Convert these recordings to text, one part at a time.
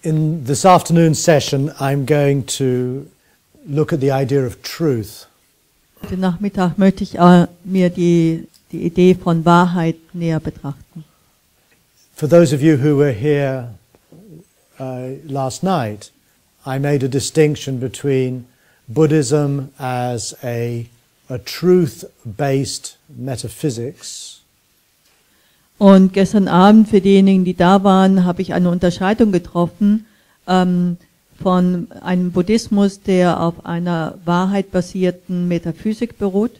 In this afternoon session, I'm going to look at the idea of truth. Heute Nachmittag möchte ich mir die Idee von Wahrheit näher betrachten. For those of you who were here last night, I made a distinction between Buddhism as a truth-based metaphysics. Und gestern Abend, für diejenigen, die da waren, habe ich eine Unterscheidung getroffen von einem Buddhismus, der auf einer wahrheitbasierten Metaphysik beruht,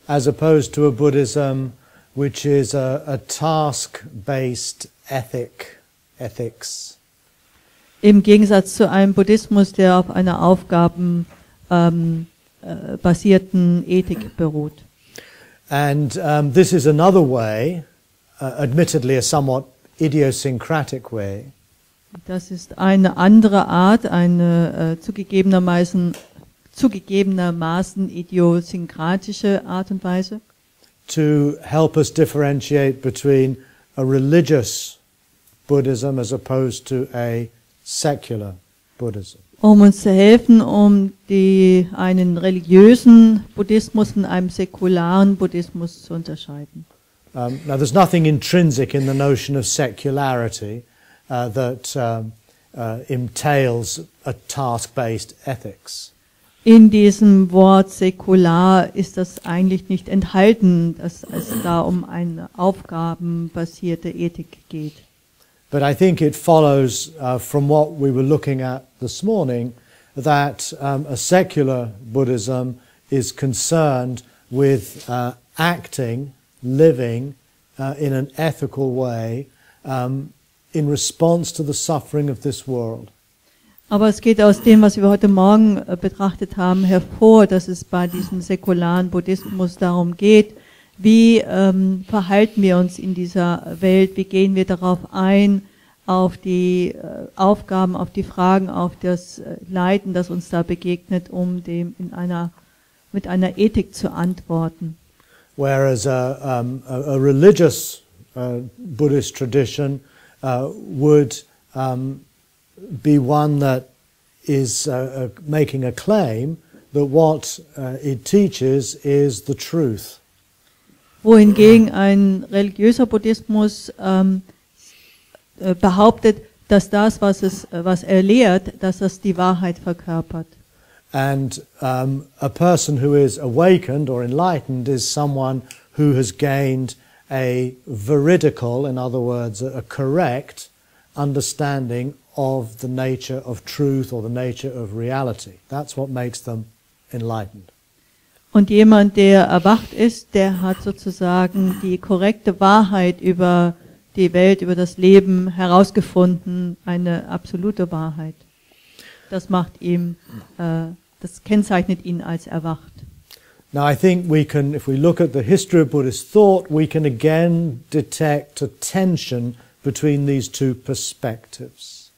As opposed to a Buddhism which is a task-based ethics. im Gegensatz zu einem Buddhismus, der auf einer aufgabenbasierten Ethik beruht. And this is another way, admittedly a somewhat idiosyncratic way, Das ist eine andere Art, eine zugegebenermaßen idiosynkratische Art und Weise, to help us differentiate between a religious Buddhism as opposed to a secular Buddhism. um uns zu helfen, einen religiösen Buddhismus von einem säkularen Buddhismus zu unterscheiden. Now there's nothing intrinsic in the notion of secularity that entails a task-based ethics. In diesem Wort säkular ist das eigentlich nicht enthalten, dass es da um eine aufgabenbasierte Ethik geht. But I think it follows from what we were looking at this morning that a secular Buddhism is concerned with acting, living in an ethical way in response to the suffering of this world. Aber es geht aus dem, was wir heute Morgen betrachtet haben, hervor, dass es bei diesem säkularen Buddhismus darum geht, wie verhalten wir uns in dieser Welt, wie gehen wir darauf ein, auf die Aufgaben, auf die Fragen, auf das Leiden, das uns da begegnet, um dem mit einer Ethik zu antworten. Whereas a religious Buddhist tradition would be one that is making a claim that what it teaches is the truth. Wohingegen ein religiöser Buddhismus behauptet, dass das, was er lehrt, dass das die Wahrheit verkörpert. And a person who is awakened or enlightened is someone who has gained a veridical, in other words, a correct understanding of the nature of truth or the nature of reality. That's what makes them enlightened. Und jemand, der erwacht ist, der hat sozusagen die korrekte Wahrheit über die Welt, über das Leben herausgefunden, eine absolute Wahrheit. Das macht ihm, das kennzeichnet ihn als erwacht. Now I think we can, if we look at the history of Buddhist thought, we can again detect a tension between these two perspectives.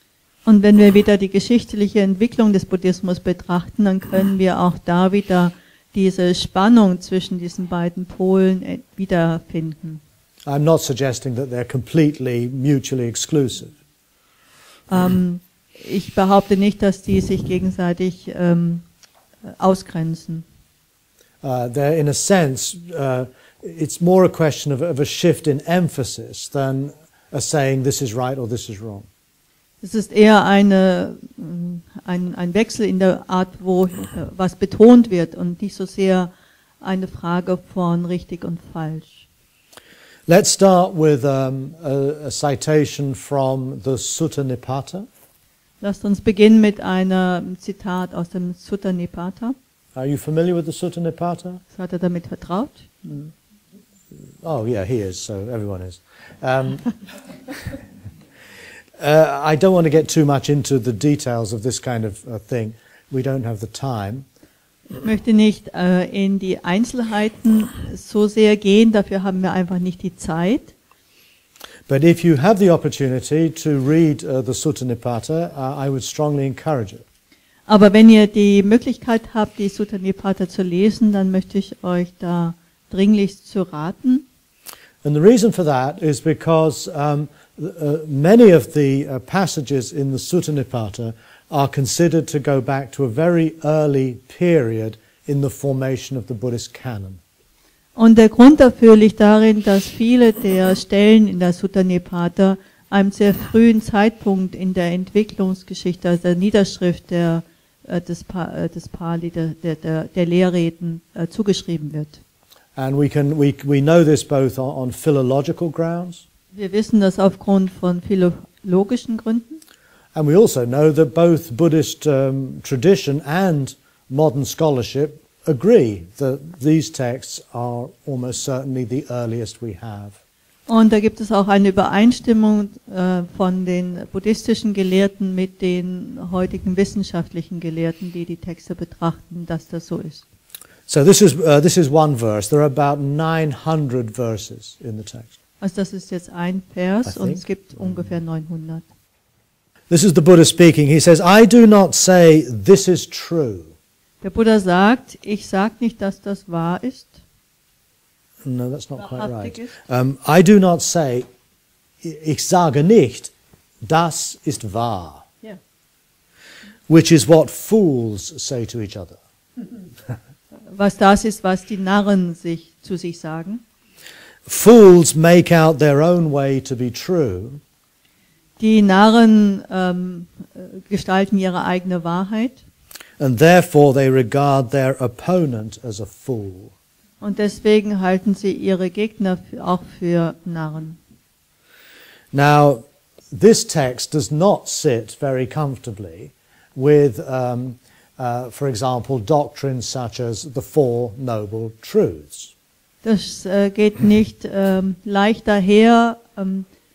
Und wenn wir wieder die geschichtliche Entwicklung des Buddhismus betrachten, dann können wir auch da wieder diese Spannung zwischen diesen beiden Polen wiederfinden. I'm not suggesting that they're completely mutually exclusive. Ich behaupte nicht, dass die sich gegenseitig ausgrenzen. They're in a sense, it's more a question of a shift in emphasis than a saying this is right or this is wrong. Es ist eher ein Wechsel in der Art, wo was betont wird und nicht so sehr eine Frage von richtig und falsch. Let's start with a citation from the Sutta Nipata. Lasst uns beginnen mit einem Zitat aus dem Sutta Nipata. Are you familiar with the Sutta Nipata? Seid ihr damit vertraut? Oh yeah, he is, so everyone is. I don't want to get too much into the details of this kind of thing. We don't have the time. Ich möchte nicht in die Einzelheiten so sehr gehen, dafür haben wir einfach nicht die Zeit. But if you have the opportunity to read the Sutta Nipata, I would strongly encourage it. Aber wenn ihr die Möglichkeit habt, die Sutta Nipata zu lesen, dann möchte ich euch da dringlichst zu raten. And the reason for that is because many of the passages in the Sutta Nipata are considered to go back to a very early period in the formation of the Buddhist canon. Und der Grund dafür liegt darin, dass viele der Stellen in der Sutta Nipata einem sehr frühen Zeitpunkt in der Entwicklungsgeschichte, also der Niederschrift des Pali, der Lehrreden, zugeschrieben wird. And we know this both on philological grounds. Wir wissen das aufgrund von philologischen Gründen. And we also know that both Buddhist tradition and modern scholarship agree that these texts are almost certainly the earliest we have. Und da gibt es auch eine Übereinstimmung von den buddhistischen Gelehrten mit den heutigen wissenschaftlichen Gelehrten, die die Texte betrachten, dass das so ist. So this is one verse. There are about 900 verses in the text. Also das ist jetzt ein Vers und es gibt ungefähr 900. This is the Buddha speaking. He says, I do not say this is true. Der Buddha sagt, ich sage nicht, dass das wahr ist. No, that's not quite right. I do not say, ich sage nicht, das ist wahr. Yeah. Which is what fools say to each other. Was das ist, was die Narren zu sich sagen. Fools make out their own way to be true. Die Narren gestalten ihre eigene Wahrheit. And therefore they regard their opponent as a fool. Und deswegen halten sie ihre Gegner auch für Narren. Now, this text does not sit very comfortably with, for example, doctrines such as the Four Noble Truths. Das geht nicht leicht daher,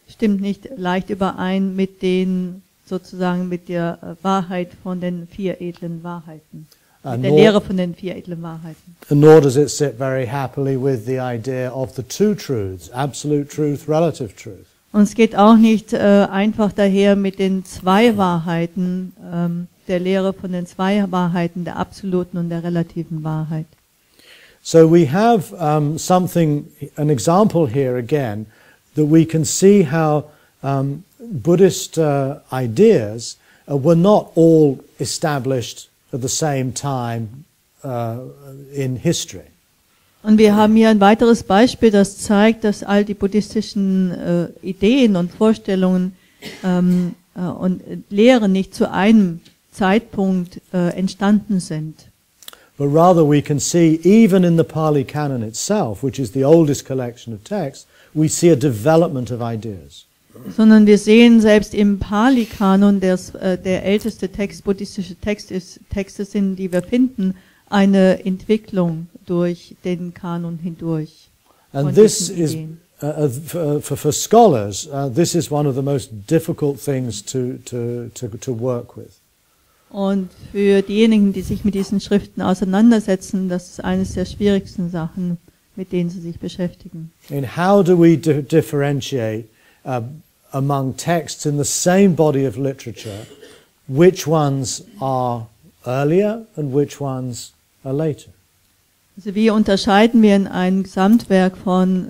stimmt nicht leicht überein mit den sozusagen mit der Wahrheit von den 4 edlen Wahrheiten. Mit der Lehre von den 4 edlen Wahrheiten. Nor does it sit very happily with the idea of the two truths, absolute truth, relative truth. Und es geht auch nicht einfach daher mit den 2 Wahrheiten, der Lehre von den 2 Wahrheiten, der absoluten und der relativen Wahrheit. So we have an example here again, that we can see how Buddhist ideas were not all established at the same time in history. Und wir haben hier ein weiteres Beispiel, das zeigt, dass all die buddhistischen Ideen und Vorstellungen und Lehren nicht zu einem Zeitpunkt entstanden sind. But rather we can see, even in the Pali Canon itself, which is the oldest collection of texts, we see a development of ideas. Sondern wir sehen selbst im Pali-Kanon, der älteste buddhistische Texte sind, die wir finden, eine Entwicklung durch den Kanon hindurch. And this is, for scholars, this is one of the most difficult things to work with. Und für diejenigen, die sich mit diesen Schriften auseinandersetzen, das ist eines der schwierigsten Sachen, mit denen sie sich beschäftigen. And how do we differentiate among texts in the same body of literature, which ones are earlier and which ones are later? Also wie unterscheiden wir in einem Gesamtwerk von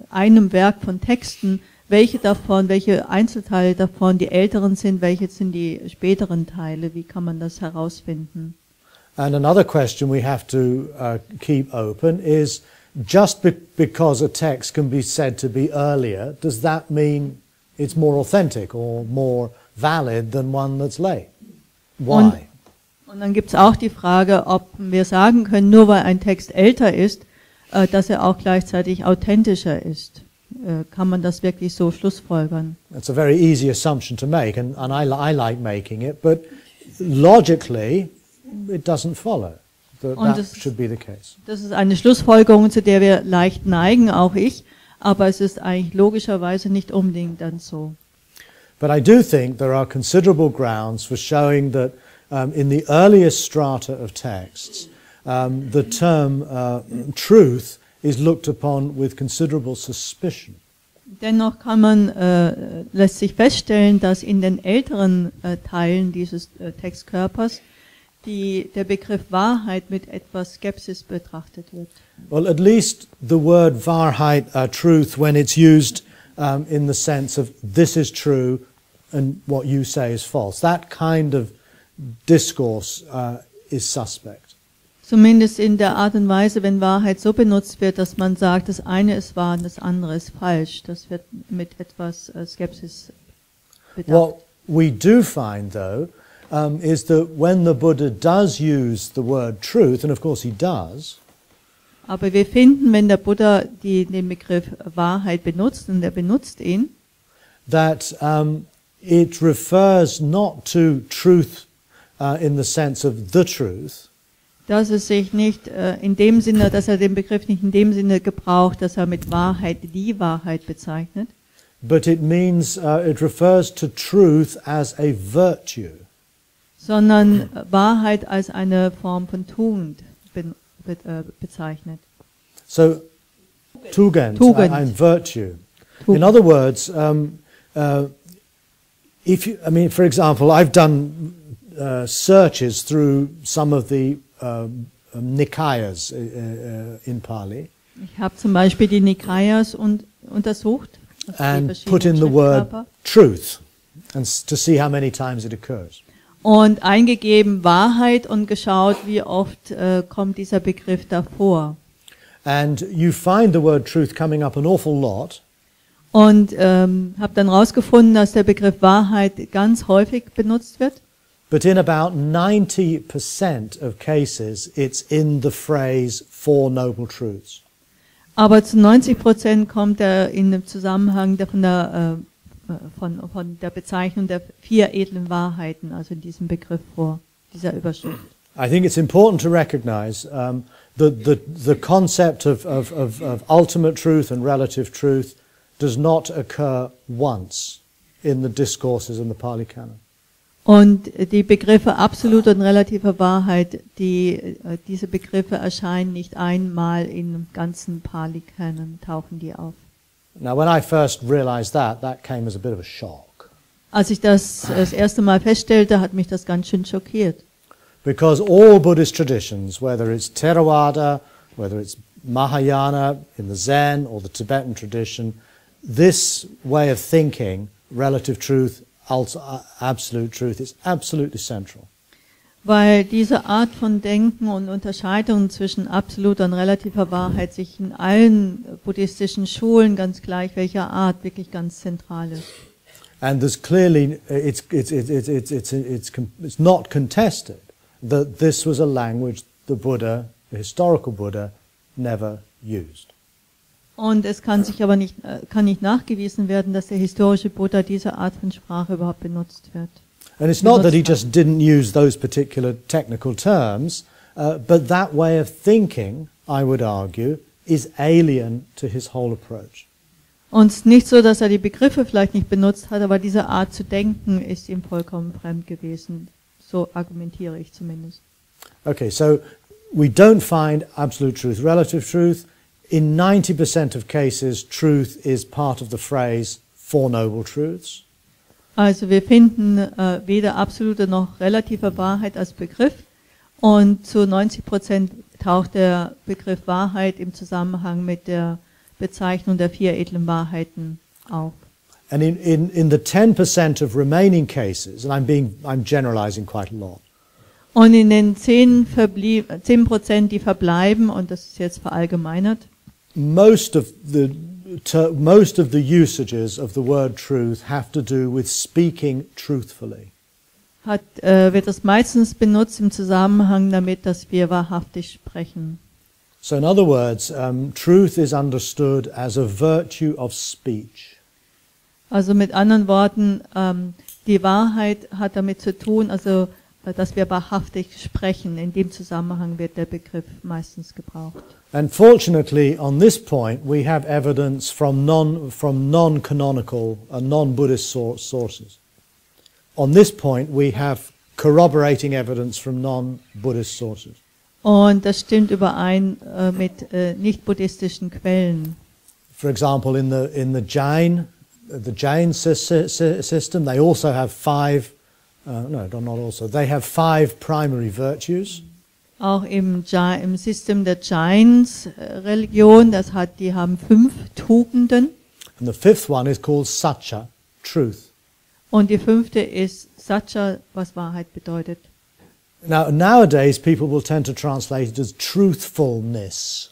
einem Werk von Texten, welche Einzelteile davon die älteren sind, welche sind die späteren Teile? Wie kann man das herausfinden? And another question we have to keep open is, just because a text can be said to be earlier, does that mean it's more authentic or more valid than one that's late? Why? Und dann gibt es auch die Frage, ob wir sagen können, nur weil ein Text älter ist, dass er auch gleichzeitig authentischer ist. Kann man das wirklich so schlussfolgern? That's a very easy assumption to make, and I like making it, but logically it doesn't follow that should be the case. Das ist eine Schlussfolgerung, zu der wir leicht neigen, auch ich, aber es ist eigentlich logischerweise nicht unbedingt dann so. But I do think there are considerable grounds for showing that in the earliest strata of texts, the term truth is looked upon with considerable suspicion. Dennoch lässt sich feststellen, dass in den älteren Teilen dieses Textkörpers der Begriff Wahrheit mit etwas Skepsis betrachtet wird. Well, at least the word Wahrheit, truth, when it's used in the sense of this is true and what you say is false. That kind of discourse is suspect. Zumindest in der Art und Weise, wenn Wahrheit so benutzt wird, dass man sagt, das eine ist wahr und das andere ist falsch. Das wird mit etwas Skepsis bedacht. What we do find, though, is that when the Buddha does use the word truth, and of course he does, aber wir finden, wenn der Buddha den Begriff Wahrheit benutzt, und er benutzt ihn, that it refers not to truth in the sense of the truth, dass es sich nicht in dem Sinne, dass er den Begriff nicht in dem Sinne gebraucht, dass er mit Wahrheit die Wahrheit bezeichnet, but it means it refers to truth as a virtue. Sondern Wahrheit als eine Form von Tugend bezeichnet. So, Tugend, ein virtue. Tugend. In other words, if you, I mean, for example, I've done searches through some of the Nikayas in Pali. Ich habe zum Beispiel die Nikayas untersucht. And put in the word truth, and to see how many times it occurs. Und eingegeben Wahrheit und geschaut, wie oft kommt dieser Begriff davor. And you find the word truth coming up an awful lot. Und habe dann herausgefunden, dass der Begriff Wahrheit ganz häufig benutzt wird. But in about 90% of cases, it's in the phrase Four Noble Truths. Aber zu 90% kommt er in dem Zusammenhang von der Bezeichnung der 4 edlen Wahrheiten, also in diesem Begriff vor, dieser Überschrift. I think it's important to recognize the concept of ultimate truth and relative truth does not occur once in the discourses in the Pali Canon. Und die Begriffe absolute und relative Wahrheit, diese Begriffe erscheinen nicht einmal im ganzen Pali-Kanon, tauchen die auf. Now, when I first realized that came as a bit of a shock. Als ich das erste Mal feststellte, hat mich das ganz schön schockiert. Because all Buddhist traditions, whether it's Theravada, whether it's Mahayana in the Zen or the Tibetan tradition, this way of thinking, relative truth, absolute truth, is absolutely central. Weil diese Art von Denken und Unterscheidung zwischen absoluter und relativer Wahrheit sich in allen buddhistischen Schulen, ganz gleich welcher Art, wirklich ganz zentral ist. And there's clearly, it's not contested that this was a language the Buddha, the historical Buddha, never used. Und es kann nicht nachgewiesen werden, dass der historische Buddha diese Art von Sprache überhaupt benutzt wird. And it's not that he just didn't use those particular technical terms, but that way of thinking, I would argue, is alien to his whole approach. Und es ist nicht so, dass er die Begriffe vielleicht nicht benutzt hat, aber diese Art zu denken ist ihm vollkommen fremd gewesen. So argumentiere ich zumindest. Okay, so we don't find absolute truth, relative truth. In 90% of cases, truth is part of the phrase Four Noble Truths. Also wir finden weder absolute noch relative Wahrheit als Begriff und zu 90% taucht der Begriff Wahrheit im Zusammenhang mit der Bezeichnung der 4 edlen Wahrheiten auf. And in the 10% of remaining cases, and I'm generalizing quite a lot. Und in den 10%, die verbleiben, und das ist jetzt verallgemeinert, most of the usages of the word truth have to do with speaking truthfully. wird das meistens benutzt im Zusammenhang damit, dass wir wahrhaftig sprechen. So in other words, truth is understood as a virtue of speech. Also mit anderen Worten, die Wahrheit hat damit zu tun, also dass wir wahrhaftig sprechen. In dem Zusammenhang wird der Begriff meistens gebraucht. And fortunately, on this point, we have evidence from non-canonical and non-Buddhist sources. On this point, we have corroborating evidence from non-Buddhist sources. Und das stimmt überein mit nicht-buddhistischen Quellen. For example, in the Jain system, they also have they have 5 primary virtues. Auch im System der Jains Religion, die haben 5 Tugenden. And the fifth one is called Satya, truth. Und die fünfte ist Satya, was Wahrheit bedeutet. Now, nowadays people will tend to translate it as truthfulness.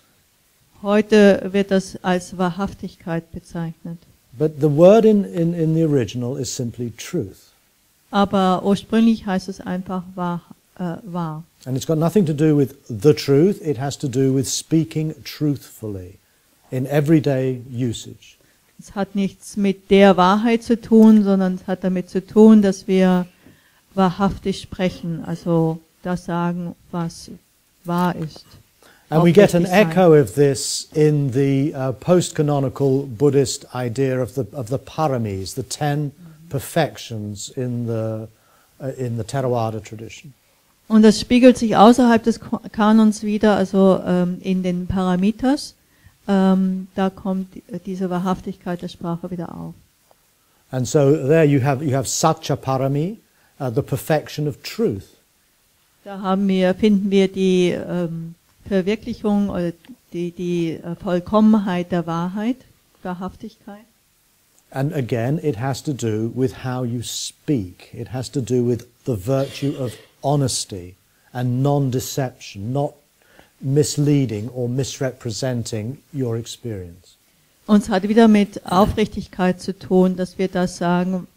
Heute wird das als Wahrhaftigkeit bezeichnet. But the word in the original is simply truth. Aber ursprünglich heißt es einfach wahr. And it's got nothing to do with the truth, it has to do with speaking truthfully in everyday usage. Es hat nichts mit der Wahrheit zu tun, sondern es hat damit zu tun, dass wir wahrhaftig sprechen, also das sagen, was wahr ist. And we get an echo of this in the post-canonical Buddhist idea of the paramis, the 10 perfections in the Theravada tradition. Und das spiegelt sich außerhalb des Kanons wieder, also in den Paramitas. Da kommt diese Wahrhaftigkeit der Sprache wieder auf. And so there you have Satya Parami, the perfection of truth. Da finden wir die Verwirklichung oder die Vollkommenheit der Wahrheit, Wahrhaftigkeit. And again, it has to do with how you speak. It has to do with the virtue of honesty and non-deception, not misleading or misrepresenting your experience. Und es hat wieder mit Aufrichtigkeit zu tun, dass wir das sagen,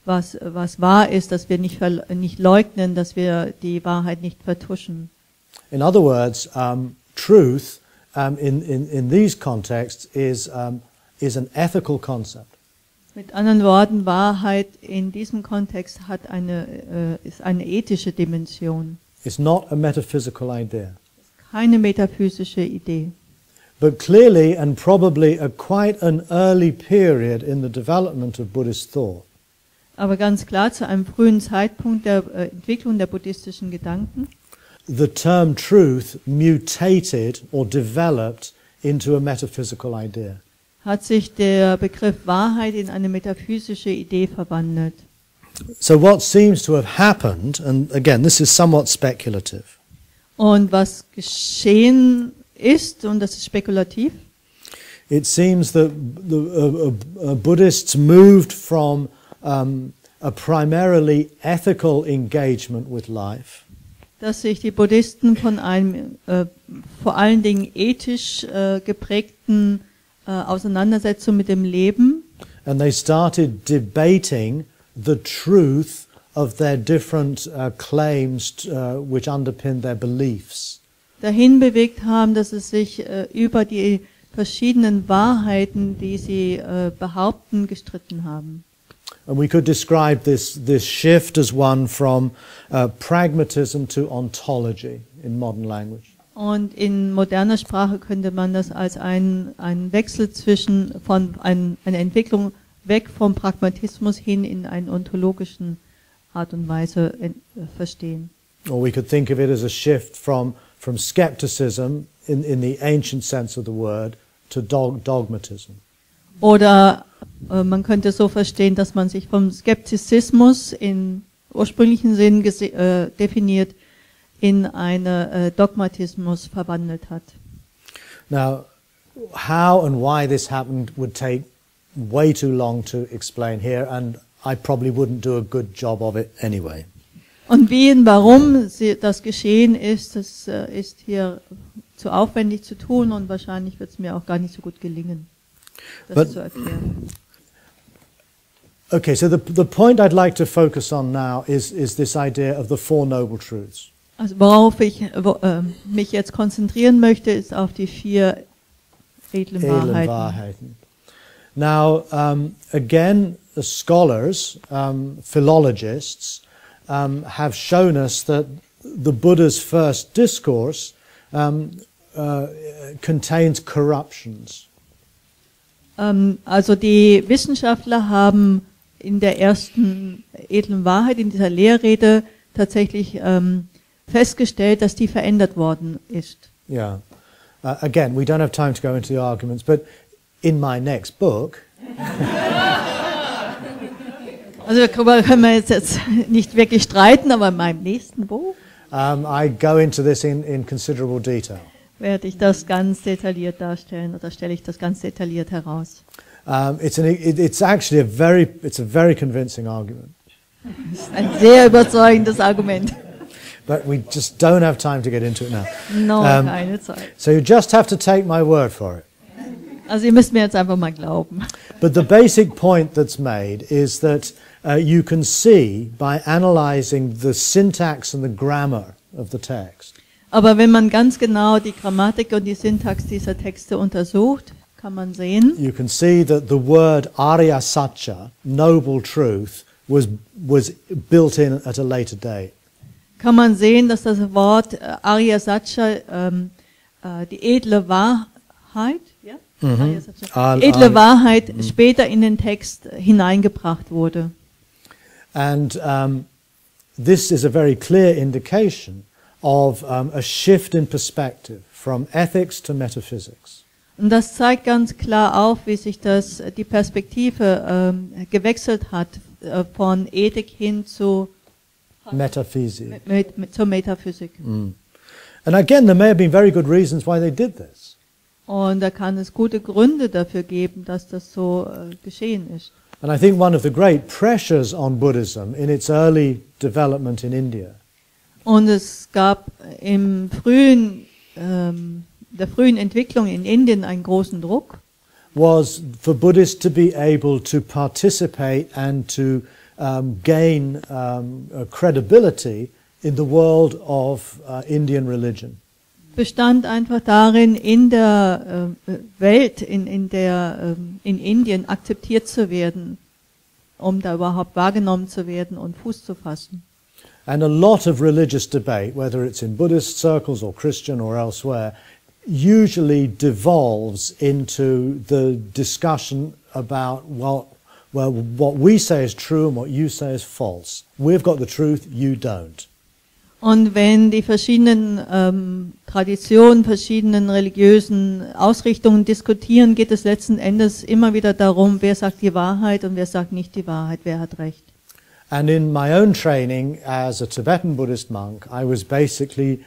was wahr ist, dass wir nicht leugnen, dass wir die Wahrheit nicht vertuschen. In other words, truth in these contexts is an ethical concept. Mit anderen Worten, Wahrheit in diesem Kontext hat ist eine ethische Dimension. It's not a metaphysical idea. Keine metaphysische Idee. But clearly and probably at quite an early period in the development of Buddhist thought, Aber ganz klar zu einem frühen Zeitpunkt der Entwicklung der buddhistischen Gedanken the term truth mutated or developed into a metaphysical idea. hat sich der Begriff Wahrheit in eine metaphysische Idee verwandelt. So what seems to have happened, and again this is somewhat speculative, Und was geschehen ist, und das ist spekulativ, it seems that the Buddhists moved from a primarily ethical engagement with life dass sich die Buddhisten von einem vor allen Dingen ethisch geprägten Auseinandersetzung mit dem Leben and they started debating the truth of their different claims which underpin their beliefs. dahin bewegt haben, dass es sich über die verschiedenen Wahrheiten, die sie behaupten, gestritten haben. And we could describe this shift as one from pragmatism to ontology in modern language. Und in moderner Sprache könnte man das als einen Wechsel einer Entwicklung weg vom Pragmatismus hin in einen ontologischen Art und Weise verstehen. Or we could think of it as a shift from skepticism in the ancient sense of the word to dogmatism. Oder man könnte so verstehen, dass man sich vom Skeptizismus im ursprünglichen Sinn definiert in einen Dogmatismus verwandelt hat. Now, how and why this happened would take way too long to explain here, and I probably wouldn't do a good job of it anyway. Und wie und warum das geschehen ist, das ist hier zu aufwendig zu tun und wahrscheinlich wird es mir auch gar nicht so gut gelingen, das zu erklären. Okay, so the point I'd like to focus on now is this idea of the Four Noble Truths. Also worauf ich mich jetzt konzentrieren möchte, ist auf die 4 edlen Wahrheiten. Now, again, the scholars, philologists, have shown us that the Buddha's first discourse contains corruptions. Also die Wissenschaftler haben in der ersten edlen Wahrheit, in dieser Lehrrede, tatsächlich festgestellt, dass die verändert worden ist. Yeah. Again, we don't have time to go into the arguments, but in my next book, also darüber können wir jetzt nicht wirklich streiten, aber in meinem nächsten Buch I go into this in considerable detail. werde ich das ganz detailliert darstellen oder stelle ich das ganz detailliert heraus. It's actually a very convincing argument. Das ist ein sehr überzeugendes Argument. But we just don't have time to get into it now. Keine Zeit. So you just have to take my word for it. Also ihr müsst mir jetzt einfach mal glauben. But the basic point that's made is that you can see by analyzing the syntax and the grammar of the text. Aber wenn man ganz genau die Grammatik und die Syntax dieser Texte untersucht, kann man sehen, You can see that the word Arya Satya, noble truth, was built in at a later date. kann man sehen, dass das Wort Arya Satya, die edle Wahrheit, ja? Arya Satya, edle Wahrheit später in den Text hineingebracht wurde. And this is a very clear indication of a shift in perspective from ethics to metaphysics. Und das zeigt ganz klar auf, wie sich die Perspektive gewechselt hat von Ethik hin zu Metaphysik. zur Metaphysik. And again, there may have been very good reasons why they did this. Und da kann es gute Gründe dafür geben, dass das so geschehen ist. And I think one of the great pressures on Buddhism in its early development in India Und es gab im der frühen Entwicklung in Indien einen großen Druck, was for Buddhists to be able to participate and to gain credibility in the world of Indian religion. bestand einfach darin, in der Welt, in Indien akzeptiert zu werden, um da überhaupt wahrgenommen zu werden und Fuß zu fassen. And a lot of religious debate, whether it's in Buddhist circles or Christian or elsewhere, usually devolves into the discussion about, well, what we say is true and what you say is false. We've got the truth, you don't. Und wenn die verschiedenen Traditionen, verschiedenen religiösen Ausrichtungen diskutieren, geht es letzten Endes immer wieder darum, wer sagt die Wahrheit und wer sagt nicht die Wahrheit, wer hat recht. And in my own training as a Tibetan Buddhist monk, I was basically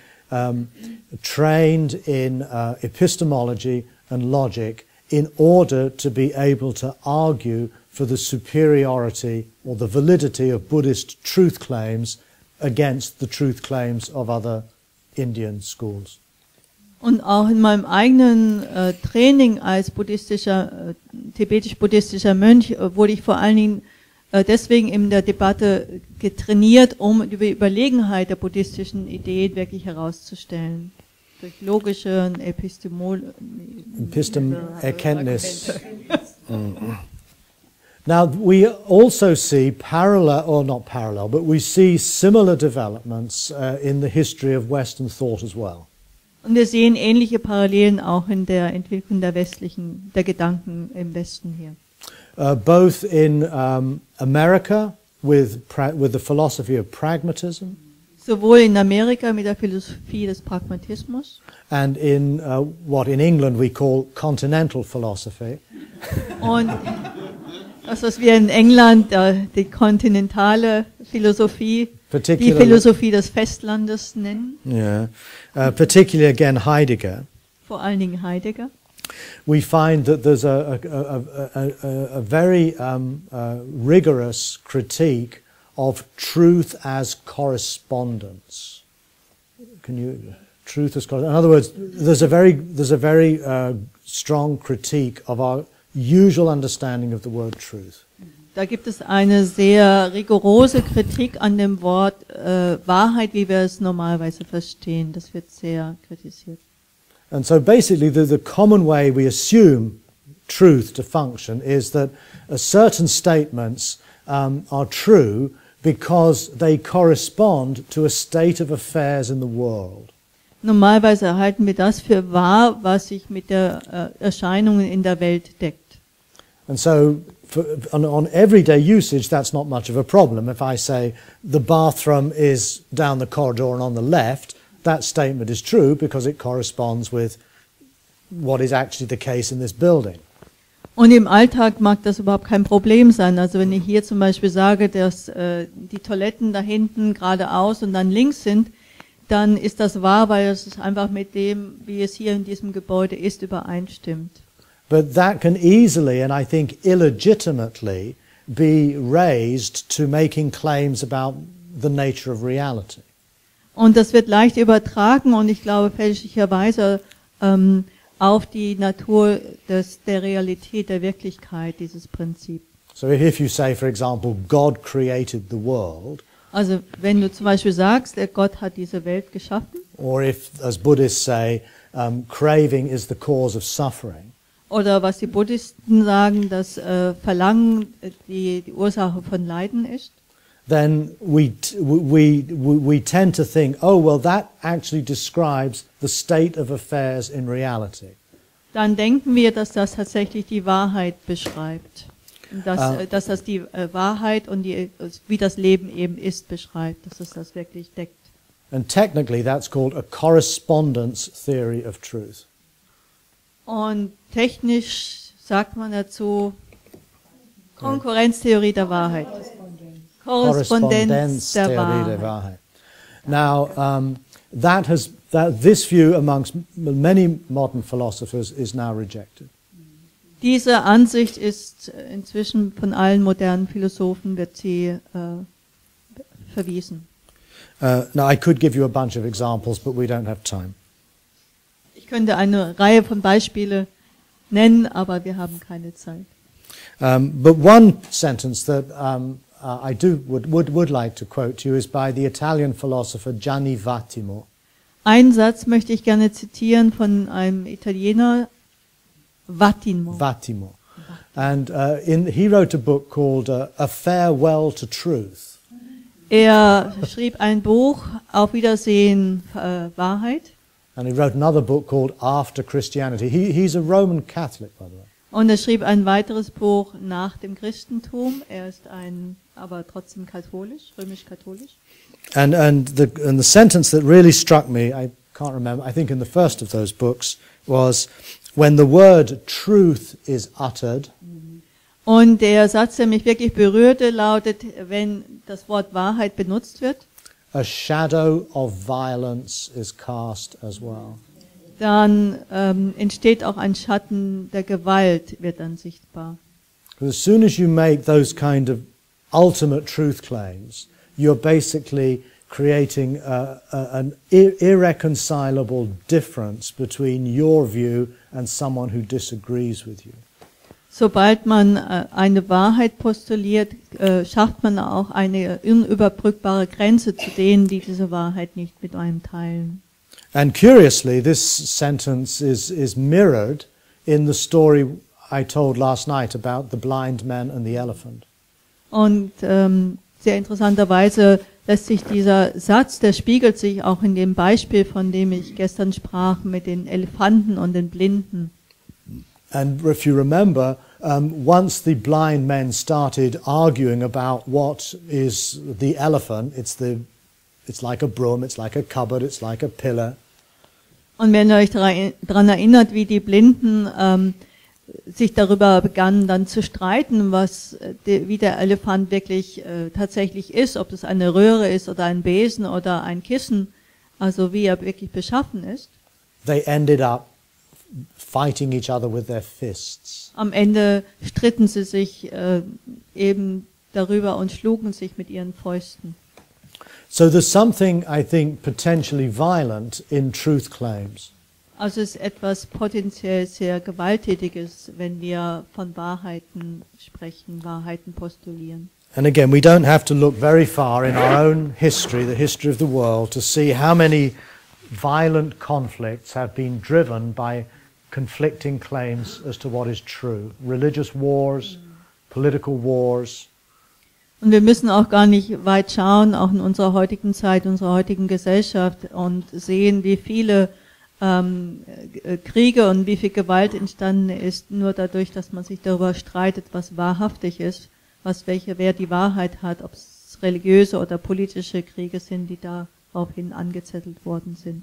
trained in epistemology and logic in order to be able to argue for the superiority or the validity of Buddhist truth claims against the truth claims of other Indian schools. Und auch in meinem eigenen Training als tibetisch-buddhistischer Mönch wurde ich vor allen Dingen deswegen in der Debatte getrainiert, um die Überlegenheit der buddhistischen Ideen wirklich herauszustellen. Durch logische und Erkenntnis. Now we also see parallel, or not parallel, but we see similar developments in the history of Western thought as well. Und wir sehen ähnliche Parallelen auch in der Entwicklung der Gedanken im Westen hier. Both in America with the philosophy of pragmatism, sowohl in Amerika mit der Philosophie des Pragmatismus, and in what in England we call continental philosophy. Und das, was wir in England die kontinentale Philosophie, die Philosophie des Festlandes nennen. Yeah, particularly again Heidegger. Vor allen Dingen Heidegger. We find that there's a very rigorous critique of truth as correspondence. Truth as correspondence? In other words, there's a very strong critique of our usual understanding of the word truth. Da gibt es eine sehr rigorose Kritik an dem Wort Wahrheit, wie wir es normalerweise verstehen. Das wird sehr kritisiert. And so basically the common way we assume truth to function is that certain statements are true because they correspond to a state of affairs in the world. Normalerweise halten wir das für wahr, was sich mit der Erscheinungen in der Welt deckt. And so on everyday usage that's not much of a problem. If I say the bathroom is down the corridor and on the left, that statement is true because it corresponds with what is actually the case in this building. Und im Alltag mag das überhaupt kein Problem sein. Also wenn ich hier zum Beispiel sage, dass die Toiletten da hinten geradeaus und dann links sind, dann ist das wahr, weil es einfach mit dem, wie es hier in diesem Gebäude ist, übereinstimmt. But that can easily, and I think illegitimately, be raised to making claims about the nature of reality. Und das wird leicht übertragen und ich glaube fälschlicherweise auf die Natur der Realität, der Wirklichkeit, dieses Prinzip. So if you say, for example, God created the world, Also wenn du zum Beispiel sagst, der Gott hat diese Welt geschaffen, or if, as Buddhists say, craving is the cause of suffering, oder was die Buddhisten sagen, dass Verlangen die Ursache von Leiden ist, then we tend to think, oh, well, that actually describes the state of affairs in reality. dann denken wir, dass das tatsächlich die Wahrheit beschreibt. Dass das die Wahrheit und wie das Leben eben ist, beschreibt, dass es das wirklich deckt. And technically that's called a correspondence theory of truth. Und technisch sagt man dazu Konkurrenztheorie der Wahrheit. Korrespondenz der Wahrheit. Now, this view amongst many modern philosophers is now rejected. Diese Ansicht ist inzwischen von allen modernen Philosophen, wird sie verwiesen. Now, I could give you a bunch of examples, but we don't have time. Ich könnte eine Reihe von Beispielen nennen, aber wir haben keine Zeit. But one sentence that I would like to quote to you is by the Italian philosopher Gianni Vattimo. Einen Satz möchte ich gerne zitieren von einem Italiener, Vattimo. Vattimo. And he wrote a book called A Farewell to Truth. Er schrieb ein Buch, Auf Wiedersehen, Wahrheit. And he wrote another book called After Christianity. He's a Roman Catholic, by the way. Und er schrieb ein weiteres Buch nach dem Christentum. Er ist aber trotzdem katholisch, römisch-katholisch. And the sentence that really struck me, I can't remember, I think in the first of those books, was when the word truth is uttered. Und der Satz, der mich wirklich berührte, lautet, wenn das Wort Wahrheit benutzt wird, a shadow of violence is cast as well. Dann entsteht auch ein Schatten der Gewalt, wird dann sichtbar. Because as soon as you make those kind of ultimate truth claims, you're basically creating an irreconcilable difference between your view and someone who disagrees with you. Sobald man eine Wahrheit postuliert, schafft man auch eine unüberbrückbare Grenze zu denen, die diese Wahrheit nicht mit einem teilen. And curiously, this sentence is mirrored in the story I told last night about the blind man and the elephant. Und sehr interessanterweise lässt sich dieser Satz, der spiegelt sich auch in dem Beispiel, von dem ich gestern sprach, mit den Elefanten und den Blinden. And if you remember, once the blind men started arguing about what is the elephant, it's like a broom, it's like a cupboard, it's like a pillar. Und wenn ihr euch daran erinnert, wie die Blinden sich darüber begannen dann zu streiten, wie der Elefant wirklich tatsächlich ist, ob es eine Röhre ist oder ein Besen oder ein Kissen, also wie er wirklich beschaffen ist. They ended up fighting each other with their fists. Am Ende stritten sie sich eben darüber und schlugen sich mit ihren Fäusten. So there's something, I think, potentially violent in truth claims. Also es ist etwas potenziell sehr Gewalttätiges, wenn wir von Wahrheiten sprechen, Wahrheiten postulieren. And again, we don't have to look very far in our own history, the history of the world, to see how many violent conflicts have been driven by conflicting claims as to what is true. Religious wars, political wars. Und wir müssen auch gar nicht weit schauen, auch in unserer heutigen Zeit, unserer heutigen Gesellschaft und sehen, wie viele Kriege und wie viel Gewalt entstanden ist, nur dadurch, dass man sich darüber streitet, was wahrhaftig ist, wer die Wahrheit hat, ob es religiöse oder politische Kriege sind, die daraufhin angezettelt worden sind.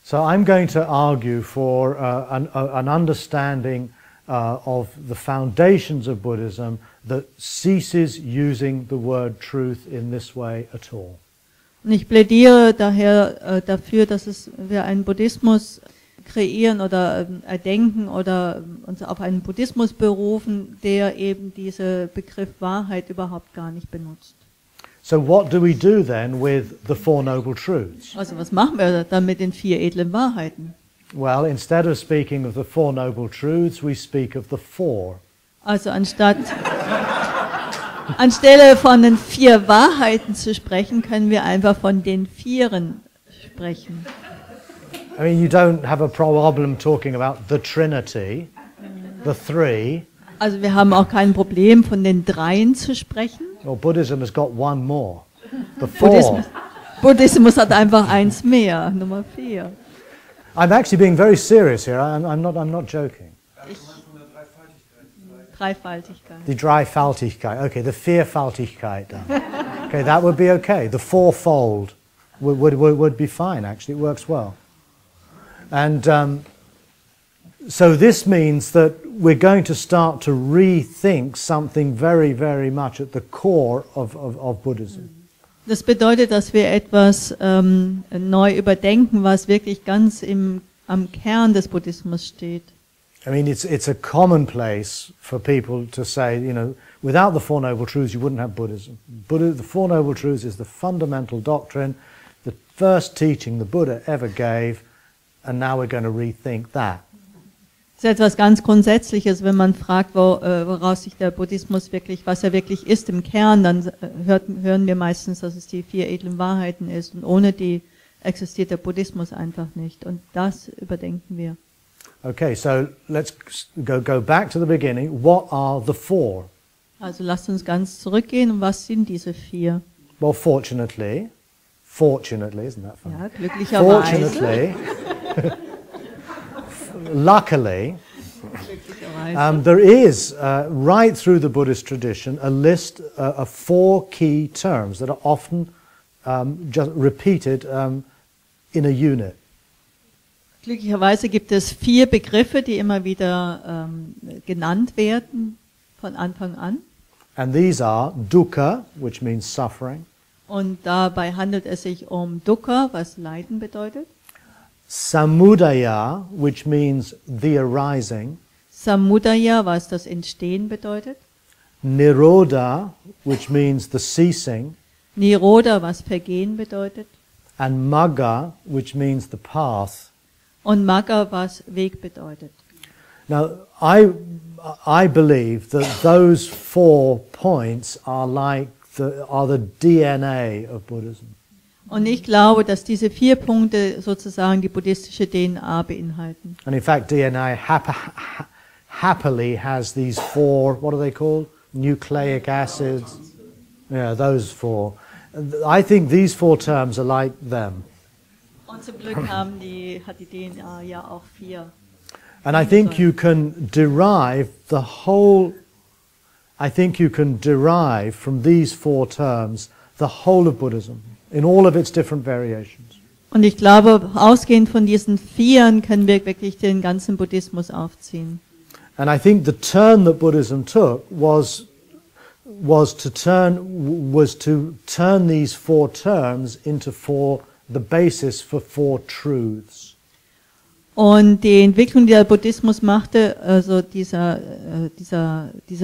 So I'm going to argue for an understanding of the foundations of Buddhism that ceases using the word truth in this way at all. Und ich plädiere daher dafür, dass wir einen Buddhismus kreieren oder erdenken oder uns auf einen Buddhismus berufen, der eben diesen Begriff Wahrheit überhaupt gar nicht benutzt. So what do we do then with the Four Noble Truths? Also was machen wir dann mit den 4 edlen Wahrheiten? Well, instead of speaking of the Four Noble Truths, we speak of the Four. Also anstelle von den 4 Wahrheiten zu sprechen, können wir einfach von den 4 sprechen. I mean, you don't have a problem talking about the Trinity, the three. Also wir haben auch kein Problem, von den 3 zu sprechen. Well, Buddhism has got one more, the Four. Buddhismus hat einfach eins mehr, Nummer 4. I'm actually being very serious here. I'm not joking. Dreifaltigkeit. Die Dreifaltigkeit. Okay, the Vierfaltigkeit. Okay, that would be okay. The fourfold would be fine. Actually, it works well. And so this means that we're going to start to rethink something very, very much at the core of Buddhism. Das bedeutet, dass wir etwas neu überdenken, was wirklich ganz am Kern des Buddhismus steht. I mean, it's a commonplace for people to say, you know, without the Four Noble Truths, you wouldn't have Buddhism. The Four Noble Truths is the fundamental doctrine, the first teaching the Buddha ever gave, and now we're going to rethink that. Das ist etwas ganz Grundsätzliches, wenn man fragt, woraus sich der Buddhismus wirklich, was er wirklich ist im Kern, dann hören wir meistens, dass es die 4 edlen Wahrheiten ist, und ohne die existiert der Buddhismus einfach nicht, und das überdenken wir. Okay, so let's go back to the beginning. What are the 4? Also lasst uns ganz zurückgehen, und was sind diese 4? Well, fortunately, isn't that funny? Ja, glücklicherweise. Fortunately, luckily, there is, right through the Buddhist tradition, a list of 4 key terms that are often just repeated in a unit. Glücklicherweise gibt es 4 Begriffe, die immer wieder genannt werden von Anfang an. And these are dukkha, which means suffering. Und dabei handelt es sich um Dukkha, was Leiden bedeutet. Samudaya, which means the arising. Samudaya, was das Entstehen bedeutet. Nirodha, which means the ceasing. Nirodha, was Vergehen bedeutet. And Magga, which means the path. Und Magga, was Weg bedeutet. Now, I believe that those 4 points are the DNA of Buddhism. Und ich glaube, dass diese 4 Punkte sozusagen die buddhistische DNA beinhalten. And in fact, DNA happily has these 4, what are they called? Nucleic acids. Yeah, those 4. I think these 4 terms are like them. Und zum Glück hat die DNA ja auch 4. And I think you can derive from these 4 terms the whole of Buddhism in all of its different variations. Und ich glaube, ausgehend von diesen 4 können wir wirklich den ganzen Buddhismus aufziehen. And I think the turn that Buddhism took was to turn these 4 terms into the basis for 4 truths. Und die Entwicklung, die der Buddhismus machte, also diese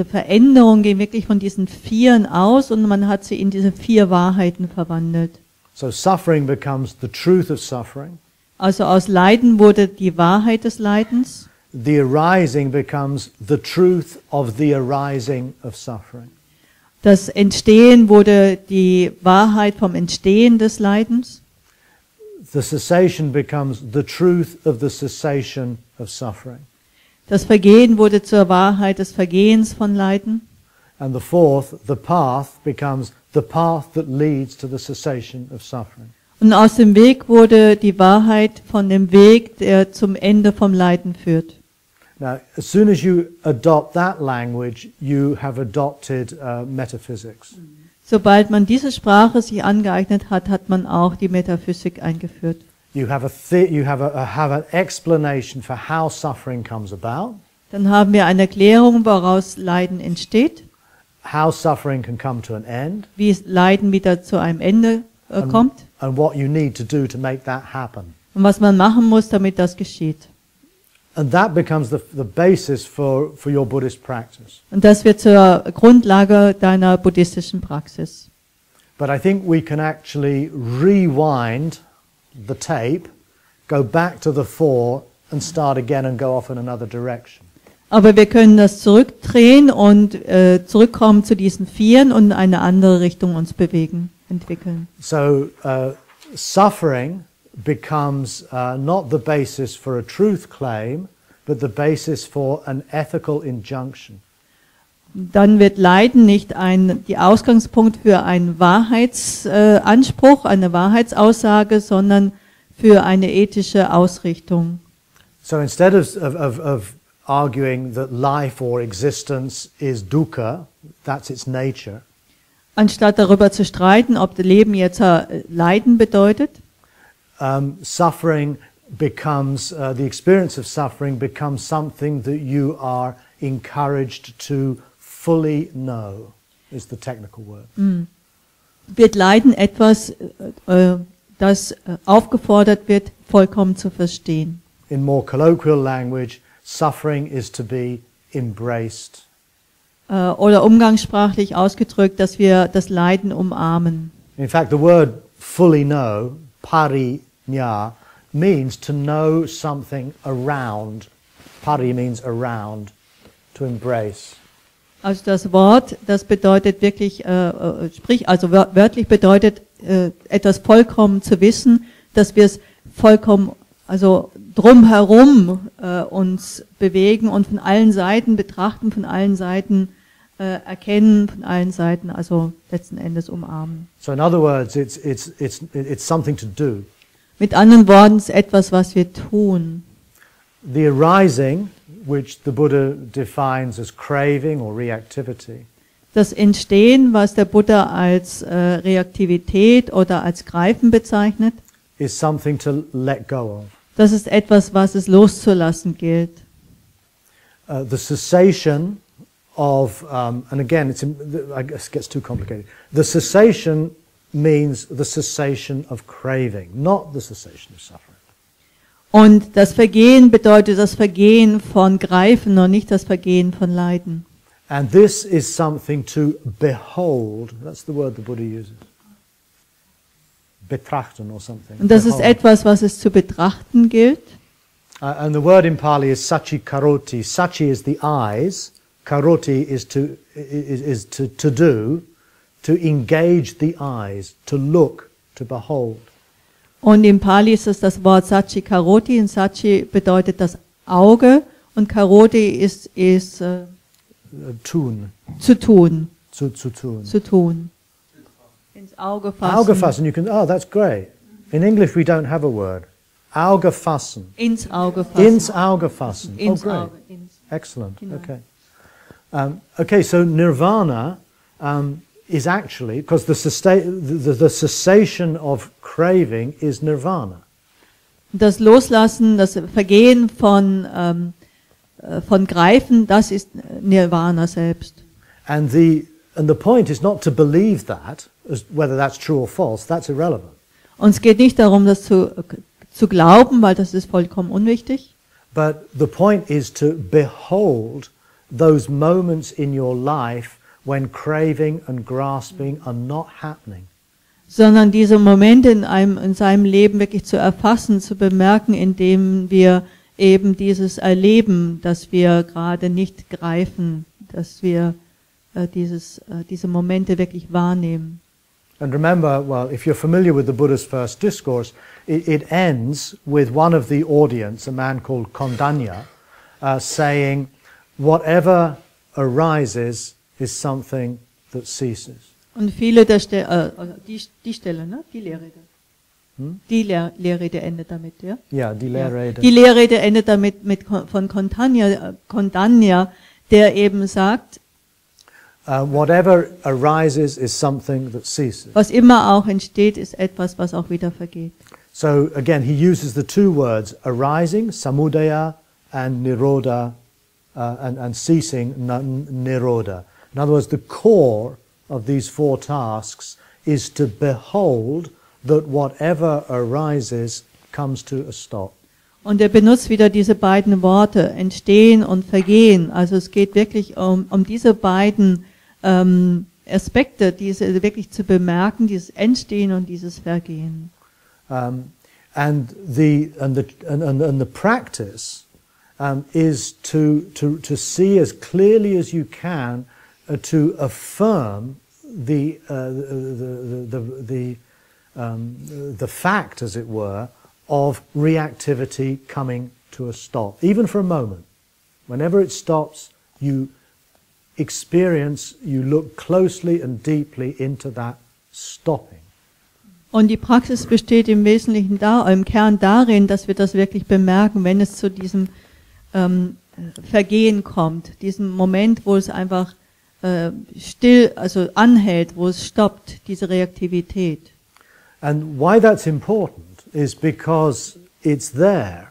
Veränderung ging wirklich von diesen 4 aus, und man hat sie in diese 4 Wahrheiten verwandelt. So suffering becomes the truth of suffering. Also aus Leiden wurde die Wahrheit des Leidens. The arising becomes the truth of the arising of suffering. Das Entstehen wurde die Wahrheit vom Entstehen des Leidens. The cessation becomes the truth of the cessation of suffering. Das Vergehen wurde zur Wahrheit des Vergehens von Leiden. And the fourth, the path, becomes the path that leads to the cessation of suffering. Und aus dem Weg wurde die Wahrheit von dem Weg, der zum Ende vom Leiden führt. Now, as soon as you adopt that language, you have adopted metaphysics. Sobald man diese Sprache sich angeeignet hat, hat man auch die Metaphysik eingeführt. You have an explanation for how suffering comes about. Dann haben wir eine Erklärung, woraus Leiden entsteht. How suffering can come to an end. Wie Leiden wieder zu einem Ende kommt. And what you need to do to make that happen. und was man machen muss, damit das geschieht. And that becomes the basis for your Buddhist practice. Und das wird zur Grundlage deiner buddhistischen Praxis. But I think we can actually rewind the tape, go back to the fore and start again and go off in another direction. Aber wir können das zurückdrehen und zurückkommen zu diesen Vieren und in eine andere Richtung uns entwickeln. So suffering becomes not the basis for a truth claim, but the basis for an ethical injunction. Dann wird Leiden nicht die Ausgangspunkt für einen Wahrheitsanspruch, eine Wahrheitsaussage, sondern für eine ethische Ausrichtung. So instead of arguing that life or existence is dukkha, that's its nature. Anstatt darüber zu streiten, ob das Leben jetzt Leiden bedeutet, suffering becomes, the experience of suffering becomes something that you are encouraged to fully know, is the technical word. wird Leiden etwas, das aufgefordert wird, vollkommen zu verstehen. In more colloquial language, suffering is to be embraced. Oder umgangssprachlich ausgedrückt, dass wir das Leiden umarmen. In fact, the word fully know, parinya, means to know something around. Pari means around, to embrace. Also das Wort, das bedeutet wirklich, wörtlich bedeutet, etwas vollkommen zu wissen, dass wir es vollkommen, also drumherum uns bewegen und von allen Seiten betrachten, von allen Seiten erkennen, von allen Seiten, also letzten Endes umarmen. So in other words, it's something to do. Mit anderen Worten, es ist etwas, was wir tun. The arising, which the Buddha defines as craving or reactivity, Das Entstehen, was der Buddha als Reaktivität oder als Greifen bezeichnet, is something to let go of. das ist etwas, was es loszulassen gilt. The cessation of, and again, I guess it gets too complicated. The cessation means the cessation of craving, not the cessation of suffering. Und das Vergehen bedeutet das Vergehen von Greifen und nicht das Vergehen von Leiden. And this is something to behold. That's the word the Buddha uses. Betrachten or something. Und das ist Behold. etwas, was es zu betrachten gilt. And the word in Pali is sachi karoti. Sachi is the eyes. Karoti is to do, to engage the eyes, to look, to behold. Und im Pali ist es das Wort Sachi Karoti. Und Sachi bedeutet das Auge und Karoti ist Tun. zu tun. Zu tun. Zu tun. Ins Auge fassen. Auge fassen. You can. Oh, that's great. In English, we don't have a word. Auge fassen. Ins Auge fassen. Ins Auge fassen. Ins Oh, great. Auge. Excellent. Genau. Okay. Okay. So nirvana is actually because the cessation of craving is nirvana. Das Loslassen, das Vergehen von Greifen, das ist Nirvana selbst. And the point is not to believe that, whether that's true or false. That's irrelevant. Und es geht nicht darum, das zu glauben, weil das ist vollkommen unwichtig. But the point is to behold those moments in your life when craving and grasping are not happening. Sondern diese Momente in seinem Leben wirklich zu erfassen, zu bemerken, indem wir eben dieses erleben, dass wir gerade nicht greifen, dass wir diese Momente wirklich wahrnehmen. And remember, well, if you're familiar with the Buddha's first discourse, it ends with one of the audience, a man called Kondanya, saying, whatever arises is something that ceases. Und viele der die Stelle, ne? Die Lehrrede. Die Lehrrede endet damit, ja? Ja, die Lehrrede. Die Lehrrede endet damit von Kondanya, der eben sagt, whatever arises is something that ceases. was immer auch entsteht, ist etwas, was auch wieder vergeht. So again, he uses the two words arising, samudaya, and nirodha, and ceasing, nirodha. In other words, the core of these four tasks is to behold that whatever arises comes to a stop. Und er benutzt wieder diese beiden Worte, Entstehen und Vergehen. Also es geht wirklich um diese beiden Aspekte, diese wirklich zu bemerken, dieses Entstehen und dieses Vergehen. And the practice is to see as clearly as you can to affirm the fact, as it were, of reactivity coming to a stop, even for a moment. Whenever it stops, you look closely and deeply into that stopping. Und die Praxis besteht im Wesentlichen im Kern darin, dass wir das wirklich bemerken, wenn es zu diesem Vergehen kommt, diesem Moment, wo es einfach still, also anhält, wo es stoppt, diese Reaktivität. And why that's important is because it's there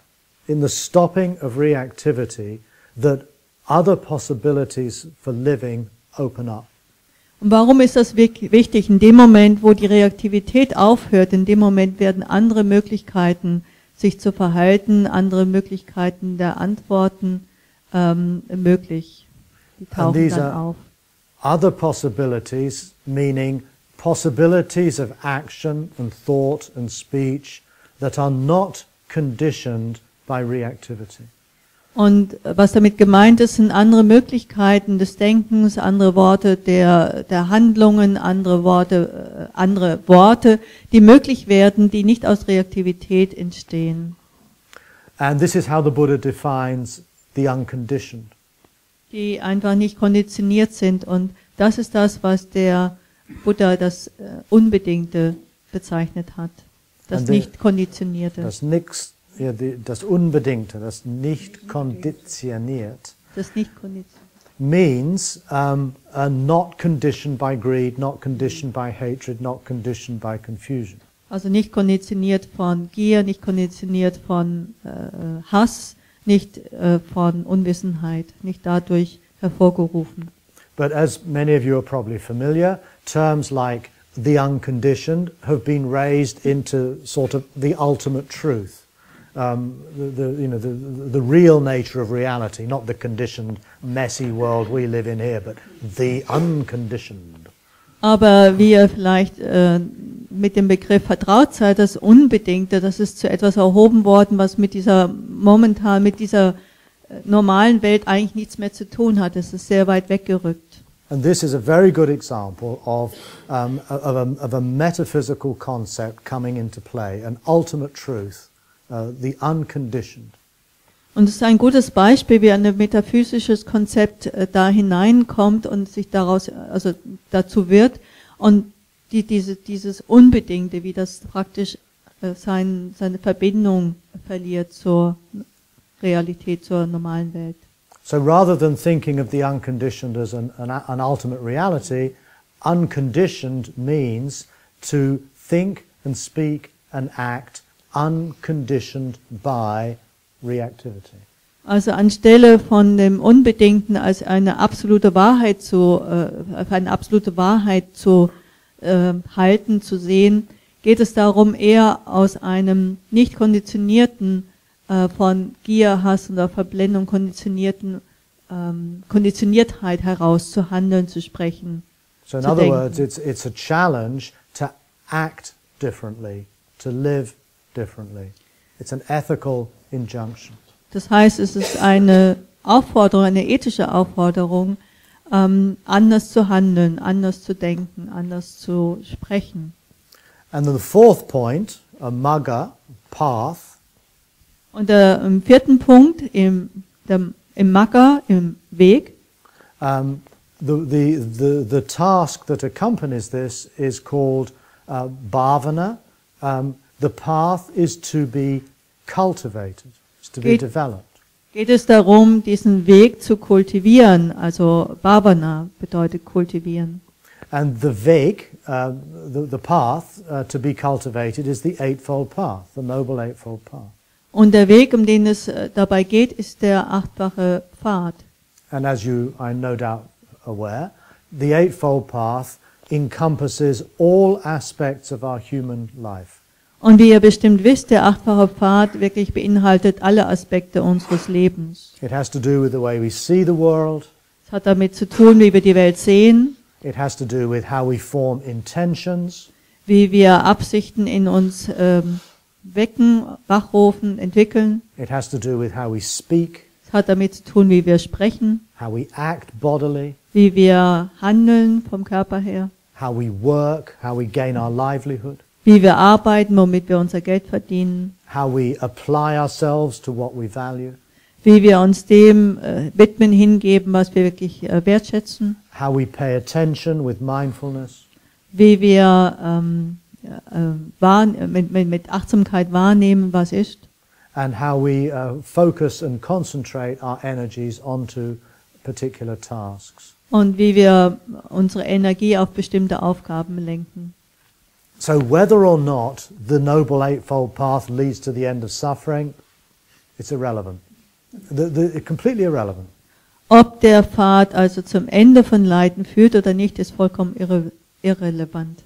in the stopping of reactivity that other possibilities for living open up. Und warum ist das wichtig? In dem Moment, wo die Reaktivität aufhört, in dem Moment werden andere Möglichkeiten, sich zu verhalten, andere Möglichkeiten der Antworten möglich. Die tauchen dann auf. Other possibilities, meaning possibilities of action and thought and speech that are not conditioned by reactivity. Und was damit gemeint ist, sind andere Möglichkeiten des Denkens, andere Worte der Handlungen, andere Worte, die möglich werden, die nicht aus Reaktivität entstehen. And this is how the Buddha defines the unconditioned. Die einfach nicht konditioniert sind. Und das ist das, was der Buddha das Unbedingte bezeichnet hat. Das nicht Konditionierte. Das Unbedingte, das nicht konditioniert, means not conditioned by greed, not conditioned by hatred, not conditioned by confusion. Also nicht konditioniert von Gier, nicht konditioniert von Hass, nicht von Unwissenheit, nicht dadurch hervorgerufen. But as many of you are probably familiar, terms like the unconditioned have been raised into sort of the ultimate truth. The real nature of reality, not the conditioned, messy world we live in here, but the unconditioned. Aber wie ihr vielleicht mit dem Begriff vertraut seid, das Unbedingte, das ist zu etwas erhoben worden, was mit dieser normalen Welt eigentlich nichts mehr zu tun hat. Es ist sehr weit weggerückt. And this is a very good example of a metaphysical concept coming into play, an ultimate truth. The unconditioned. Und es ist ein gutes Beispiel, wie ein metaphysisches Konzept da hineinkommt und sich daraus, also dazu wird und dieses Unbedingte, wie das praktisch seine Verbindung verliert zur Realität, zur normalen Welt. So rather than thinking of the unconditioned as an ultimate reality, unconditioned means to think and speak and act unconditioned by reactivity. Also anstelle von dem Unbedingten als eine absolute Wahrheit zu halten, zu sehen, geht es darum, eher aus einem nicht konditionierten, von Gier, Hass oder Verblendung Konditioniertheit heraus zu handeln, zu sprechen. So in other words, it's a challenge to act differently, to live differently. It's an ethical injunction. Das heißt, es ist eine Aufforderung, eine ethische Aufforderung, anders zu handeln, anders zu denken, anders zu sprechen. And then the fourth point, a magga, path. Und im vierten Punkt, im Magga, im Weg. The task that accompanies this is called bhavana. The path is to be cultivated, is to be developed. Geht es darum, diesen Weg zu kultivieren, also Bhavana bedeutet kultivieren. And the Weg, the path to be cultivated is the Eightfold Path, the Noble Eightfold Path. Und der Weg, um den es dabei geht, ist der achtfache Pfad. And as you are no doubt aware, the Eightfold Path encompasses all aspects of our human life. Und wie ihr bestimmt wisst, der achtfache Pfad wirklich beinhaltet alle Aspekte unseres Lebens. It has to do with the way we see the world. Es hat damit zu tun, wie wir die Welt sehen, It has to do with how we form intentions. wie wir Absichten in uns wecken, wachrufen, entwickeln. It has to do with how we speak, Es hat damit zu tun, wie wir sprechen, how we act bodily, wie wir handeln vom Körper her, how we work, how we gain our livelihood, wie wir arbeiten, womit wir unser Geld verdienen, how we apply ourselves to what we value, wie wir uns dem widmen, hingeben, was wir wirklich wertschätzen, how we pay attention with mindfulness, wie wir mit Achtsamkeit wahrnehmen, was ist, and how we focus and concentrate our energies onto particular tasks. und wie wir unsere Energie auf bestimmte Aufgaben lenken. So whether or not the Noble Eightfold Path leads to the end of suffering, it's irrelevant. Completely irrelevant. Ob der Pfad also zum Ende von Leiden führt oder nicht, ist vollkommen irrelevant.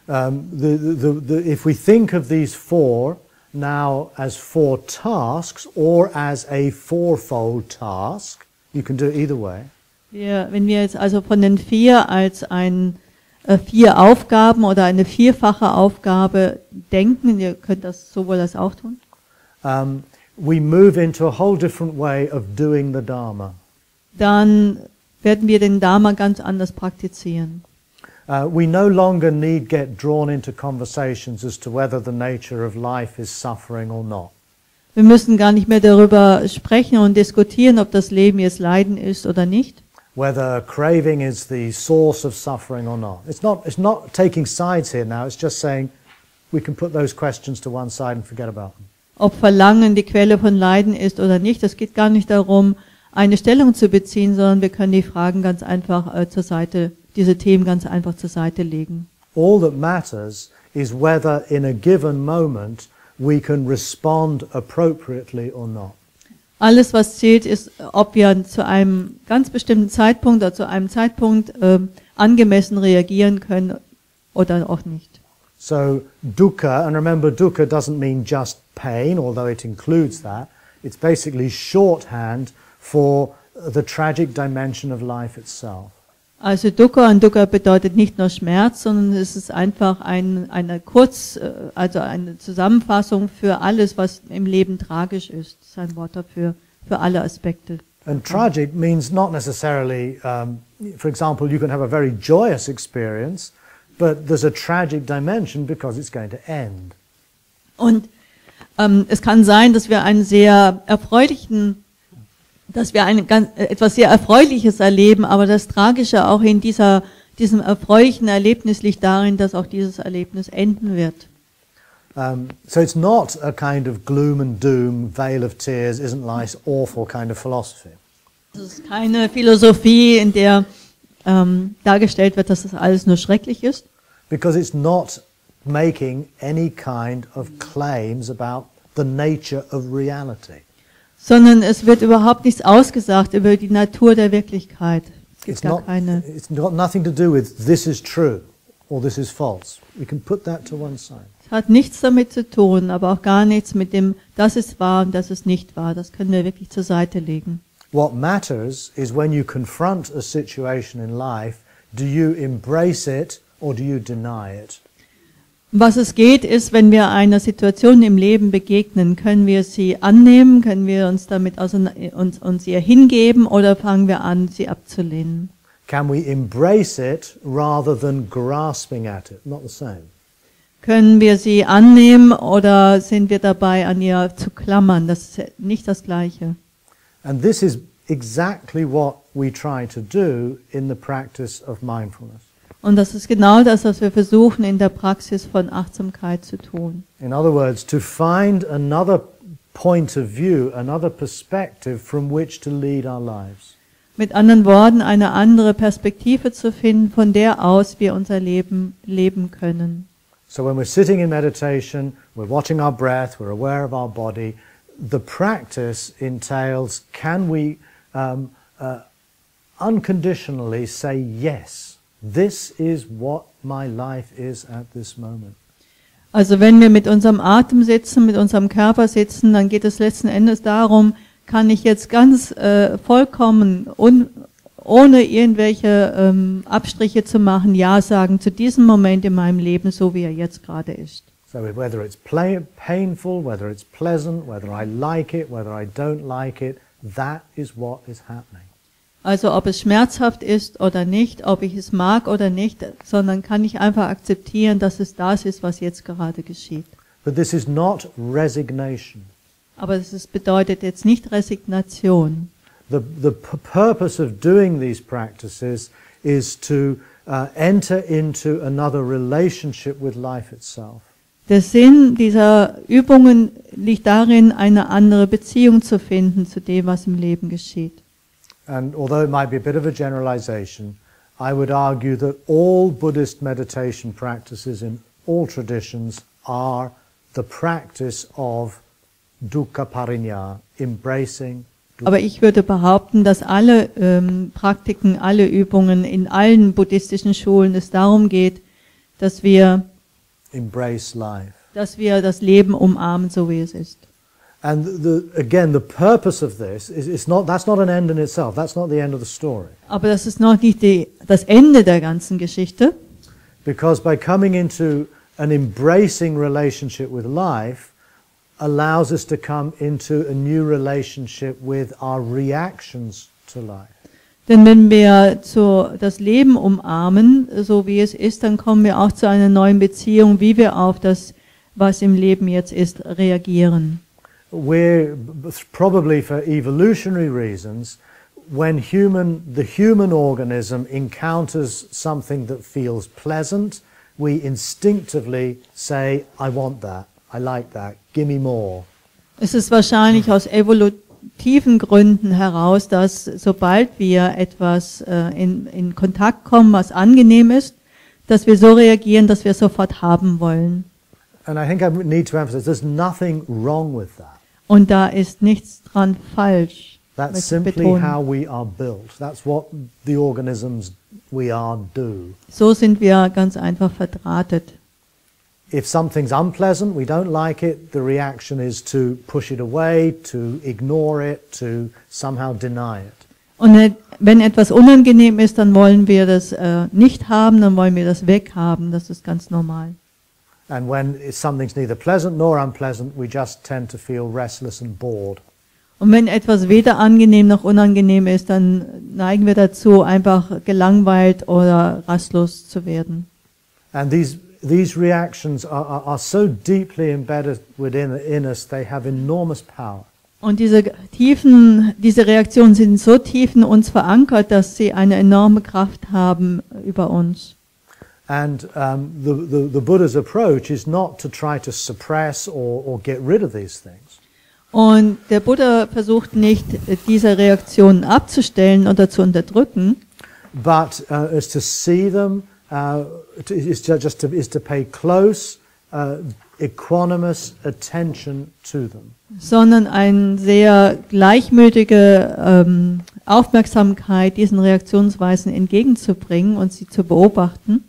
If we think of these four now as four tasks or as a fourfold task, you can do it either way. Wenn wir jetzt also von den 4 als 4 Aufgaben oder eine vierfache Aufgabe denken, ihr könnt das sowohl als auch tun, we move into a whole different way of doing the Dharma. dann werden wir den Dharma ganz anders praktizieren. We no longer need get drawn into conversations as to whether the nature of life is suffering or not. Wir müssen gar nicht mehr darüber sprechen und diskutieren, ob das Leben jetzt Leiden ist oder nicht. Whether craving is the source of suffering or not. It's not taking sides here now, it's just saying we can put those questions to one side and forget about them. Ob Verlangen die Quelle von Leiden ist oder nicht, es geht gar nicht darum, eine Stellung zu beziehen, sondern wir können die Fragen ganz einfach diese Themen ganz einfach zur Seite legen. All that matters is whether in a given moment we can respond appropriately or not. Alles, was zählt, ist, ob wir zu einem ganz bestimmten Zeitpunkt oder zu einem Zeitpunkt angemessen reagieren können oder auch nicht. So dukkha, and remember dukkha doesn't mean just pain, although it includes that. It's basically shorthand for the tragic dimension of life itself. Also Dukkha, und Dukkha bedeutet nicht nur Schmerz, sondern es ist einfach eine Zusammenfassung für alles, was im Leben tragisch ist. Das ist ein Wort dafür, für alle Aspekte. And tragic means not necessarily, for example, you can have a very joyous experience, but there's a tragic dimension because it's going to end. Und es kann sein, dass wir etwas sehr Erfreuliches erleben, aber das Tragische auch in diesem erfreulichen Erlebnis liegt darin, dass auch dieses Erlebnis enden wird. So it's not a kind of gloom and doom, veil of tears, isn't life awful kind of philosophy. Es ist keine Philosophie, in der dargestellt wird, dass das alles nur schrecklich ist. Because it's not making any kind of claims about the nature of reality. Sondern es wird überhaupt nichts ausgesagt über die Natur der Wirklichkeit. Es gibt It's got nothing to do with this is true or this is false. We can put that to one side. Es hat nichts damit zu tun, aber auch gar nichts mit dem, das ist wahr und das ist nicht wahr. Das können wir wirklich zur Seite legen. What matters is when you confront a situation in life, do you embrace it or do you deny it? Was es geht, ist, wenn wir einer Situation im Leben begegnen, können wir sie annehmen, können wir uns damit uns ihr hingeben oder fangen wir an, sie abzulehnen? Can we embrace it rather than grasping at it? Not the same. Können wir sie annehmen oder sind wir dabei, an ihr zu klammern? Das ist nicht das Gleiche. And this is exactly what we try to do in the practice of mindfulness. Und das ist genau das, was wir versuchen in der Praxis von Achtsamkeit zu tun. In other words, to find another point of view, another perspective from which to lead our lives. Mit anderen Worten, eine andere Perspektive zu finden, von der aus wir unser Leben leben können. So when we're sitting in meditation, we're watching our breath, we're aware of our body, the practice entails, can we unconditionally say yes? This is what my life is at this moment. Also wenn wir mit unserem Atem sitzen, mit unserem Körper sitzen, dann geht es letzten Endes darum, kann ich jetzt ganz vollkommen ohne irgendwelche Abstriche zu machen, Ja sagen zu diesem Moment in meinem Leben, so wie er jetzt gerade ist. So whether it's painful, whether it's pleasant, whether I like it, whether I don't like it, that is what is happening. Also ob es schmerzhaft ist oder nicht, ob ich es mag oder nicht, sondern kann ich einfach akzeptieren, dass es das ist, was jetzt gerade geschieht. But this is not resignation. Aber das bedeutet jetzt nicht Resignation. The purpose of doing these practices is to enter into another relationship with life itself. Der Sinn dieser Übungen liegt darin, eine andere Beziehung zu finden zu dem, was im Leben geschieht. And although it might be a bit of a generalization, I would argue that all Buddhist meditation practices in all traditions are the practice of dukkha parinya, embracing dukkha. Aber ich würde behaupten, dass alle Praktiken, alle Übungen in allen buddhistischen Schulen es darum geht, dass wir Embrace life. dass wir das Leben umarmen, so wie es ist. And again, the purpose of this is that's not an end in itself. That's not the end of the story. Aber das ist noch nicht das Ende der ganzen Geschichte. Because by coming into an embracing relationship with life allows us to come into a new relationship with our reactions to life. Denn wenn wir das Leben umarmen, so wie es ist, dann kommen wir auch zu einer neuen Beziehung, wie wir auf das, was im Leben jetzt ist, reagieren. We're probably for evolutionary reasons, when the human organism encounters something that feels pleasant, we instinctively say, I want that, I like that, give me more. Es ist wahrscheinlich aus evolutiven Gründen heraus, dass sobald wir etwas in Kontakt kommen, was angenehm ist, dass wir so reagieren, dass wir sofort haben wollen. And I think I need to emphasize, there's nothing wrong with that. Und da ist nichts dran falsch. That's simply how we are built. That's what the organisms we are do. So sind wir ganz einfach verdrahtet. If something's unpleasant, we don't like it, the reaction is to push it away, to ignore it, to somehow deny it. Und wenn etwas unangenehm ist, dann wollen wir das nicht haben, dann wollen wir das weghaben. Das ist ganz normal. And when something's neither pleasant nor unpleasant, we just tend to feel restless and bored. Und wenn etwas weder angenehm noch unangenehm ist, dann neigen wir dazu, einfach gelangweilt oder rastlos zu werden. And these reactions are so deeply embedded within us, they have enormous power. Und diese Reaktionen sind so tief in uns verankert, dass sie eine enorme Kraft haben über uns. And the Buddha's approach is not to try to suppress or get rid of these things. Und der Buddha versucht nicht, diese Reaktionen abzustellen oder zu unterdrücken, but is to see them, is to pay close, equanimous attention to them. sondern eine sehr gleichmütige Aufmerksamkeit diesen Reaktionsweisen entgegenzubringen und sie zu beobachten.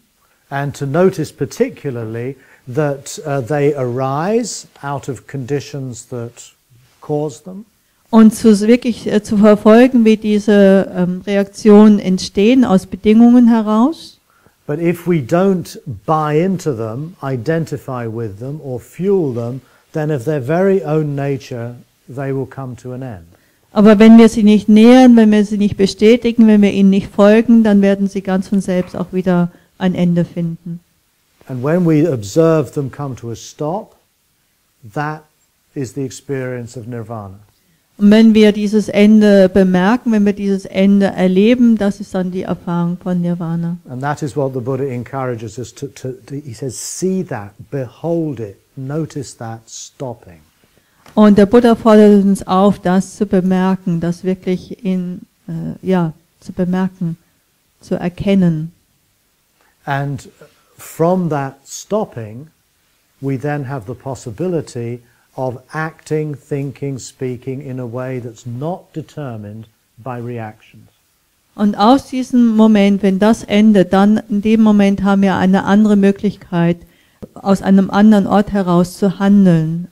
And to notice particularly that they arise out of conditions that cause them. Und wirklich zu verfolgen, wie diese Reaktionen entstehen aus Bedingungen heraus. But if we don't buy into them, identify with them, or fuel them, then of their very own nature, they will come to an end. Aber wenn wir sie nicht nähern, wenn wir sie nicht bestätigen, wenn wir ihnen nicht folgen, dann werden sie ganz von selbst auch wieder ein Ende finden. And when we observe them come to a stop, that is the experience of nirvana. Und wenn wir dieses Ende bemerken, wenn wir dieses Ende erleben, das ist dann die Erfahrung von Nirvana. And that is what the Buddha encourages us to he says, see that, behold it, notice that stopping. Und der Buddha fordert uns auf, das zu bemerken, das wirklich zu bemerken, zu erkennen. And from that stopping, we then have the possibility of acting, thinking, speaking in a way that's not determined by reactions. Und aus diesem Moment, wenn das endet, dann in dem Moment haben wir eine andere Möglichkeit, aus einem anderen Ort heraus zu handeln,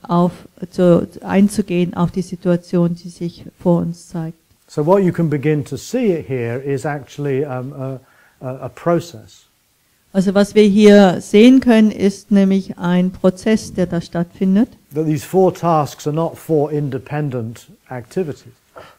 einzugehen auf die Situation, die sich vor uns zeigt. So what you can begin to see here is actually a process. Also was wir hier sehen können, ist nämlich ein Prozess, der da stattfindet. That these 4 tasks are not 4 independent activities.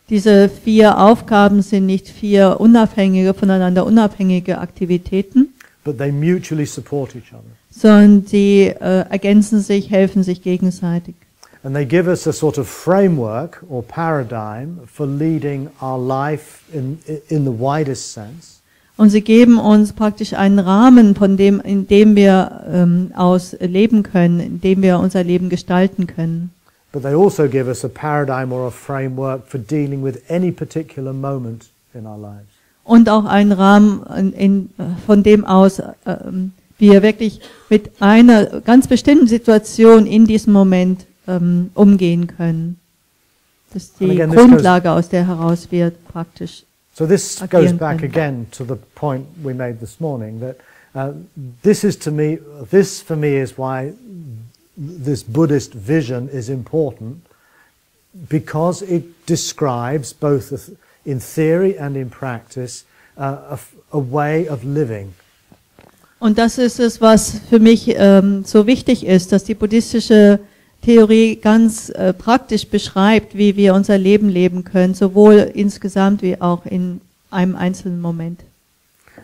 Diese 4 Aufgaben sind nicht 4 voneinander unabhängige Aktivitäten, But they mutually support each other. sondern sie ergänzen sich, helfen sich gegenseitig. And they give us a sort of framework or paradigm for leading our life in the widest sense. Und sie geben uns praktisch einen Rahmen, in dem wir aus leben können, in dem wir unser Leben gestalten können. But they also give us a paradigm or a framework for dealing with any particular moment in our lives. Und auch einen Rahmen, von dem aus wir wirklich mit einer ganz bestimmten Situation in diesem Moment umgehen können. Das ist die Grundlage, aus der heraus wir praktisch So this goes back again to the point we made this morning, that this for me is why this Buddhist vision is important, because it describes both in theory and in practice a way of living. Und das ist es, was für mich so wichtig ist, dass die buddhistische Theorie ganz praktisch beschreibt, wie wir unser Leben leben können, sowohl insgesamt wie auch in einem einzelnen Moment.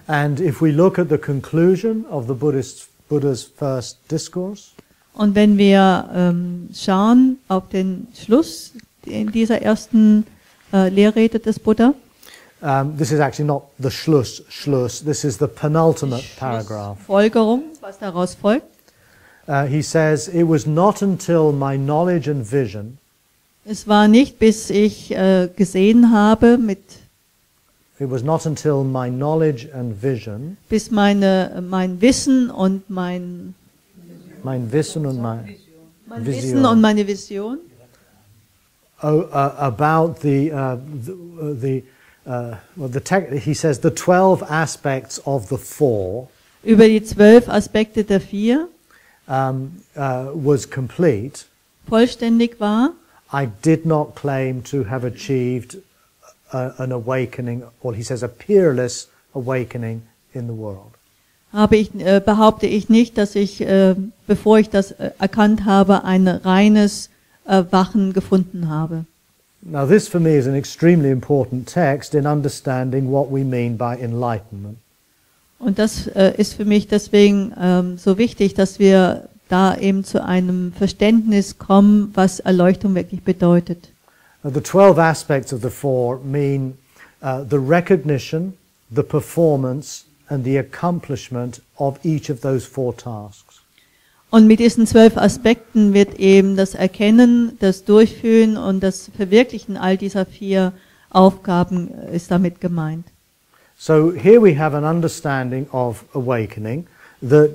And if we look at the conclusion of the Buddha's first discourse, und wenn wir schauen auf den Schluss in dieser ersten Lehrrede des Buddha, this is actually not the Schluss, this is the penultimate paragraph. Folgerung, was daraus folgt. He says, it was not until my knowledge and vision. Es war nicht, bis ich gesehen habe It was not until my knowledge and vision. Bis mein Wissen und mein Wissen und meine Vision. About he says the 12 aspects of the 4. Über die 12 Aspekte der 4. Was complete. Vollständig war. I did not claim to have achieved an awakening, or he says a peerless awakening in the world. Behaupte ich nicht, dass ich, bevor ich das erkannt habe, ein reines Erwachen gefunden habe. Now this for me is an extremely important text in understanding what we mean by enlightenment. Und das ist für mich deswegen so wichtig, dass wir da eben zu einem Verständnis kommen, was Erleuchtung wirklich bedeutet. The 12 aspects of the 4 mean the recognition, the performance and the accomplishment of each of those 4 tasks. Und mit diesen 12 Aspekten wird eben das Erkennen, das Durchführen und das Verwirklichen all dieser 4 Aufgaben ist damit gemeint. So here we have an understanding of awakening that